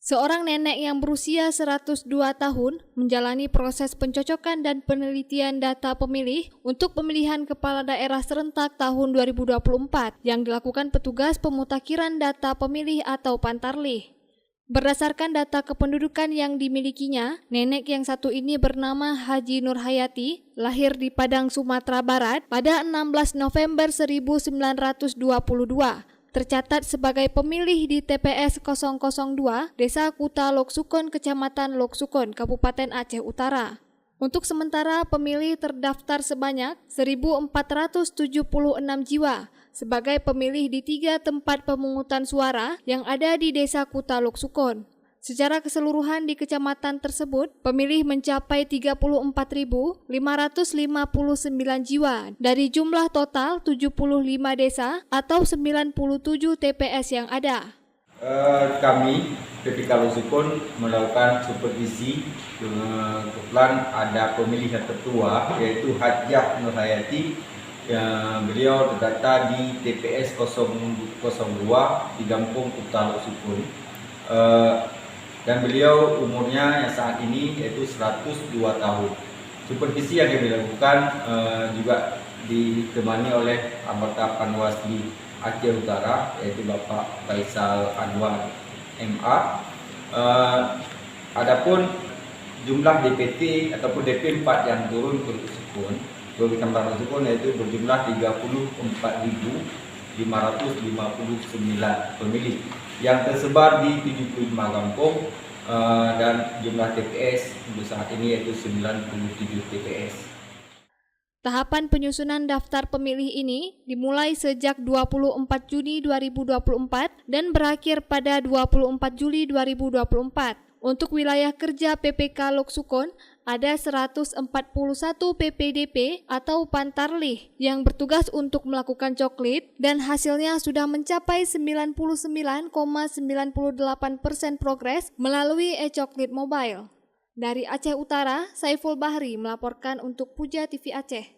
Seorang nenek yang berusia 102 tahun menjalani proses pencocokan dan penelitian data pemilih untuk pemilihan kepala daerah serentak tahun 2024 yang dilakukan petugas pemutakhiran data pemilih atau Pantarlih. Berdasarkan data kependudukan yang dimilikinya, nenek yang satu ini bernama Haji Nurhayati, lahir di Padang, Sumatera Barat pada 16 November 1922. Tercatat sebagai pemilih di TPS 002, Desa Kuta Loksukon, Kecamatan Loksukon, Kabupaten Aceh Utara. Untuk sementara, pemilih terdaftar sebanyak 1.476 jiwa sebagai pemilih di 3 tempat pemungutan suara yang ada di Desa Kuta Loksukon. Secara keseluruhan di kecamatan tersebut, pemilih mencapai 34.559 jiwa dari jumlah total 75 desa atau 97 TPS yang ada. Kami PPK Loksukon melakukan supervisi. Kebetulan ada pemilihan tertua yaitu Hajah Nurhayati. Beliau terdaftar di TPS 002 di Kampung Kuta Loksukon. Dan beliau umurnya yang saat ini yaitu 102 tahun. Supervisi yang kami lakukan juga ditemani oleh anggota Panwasli Aceh Utara yaitu Bapak Faisal Anwar MA. Adapun jumlah DPT ataupun DP4 yang turun ke Loksukon, Kecamatan Loksukon yaitu berjumlah 34.559 pemilih yang tersebar di 75 kampung dan jumlah TPS untuk saat ini yaitu 97 TPS. Tahapan penyusunan daftar pemilih ini dimulai sejak 24 Juni 2024 dan berakhir pada 24 Juli 2024. Untuk wilayah kerja PPK Loksukon, ada 141 PPDP atau Pantarlih yang bertugas untuk melakukan coklit dan hasilnya sudah mencapai 99,98% progres melalui e-coklit mobile. Dari Aceh Utara, Saiful Bahri melaporkan untuk Puja TV Aceh.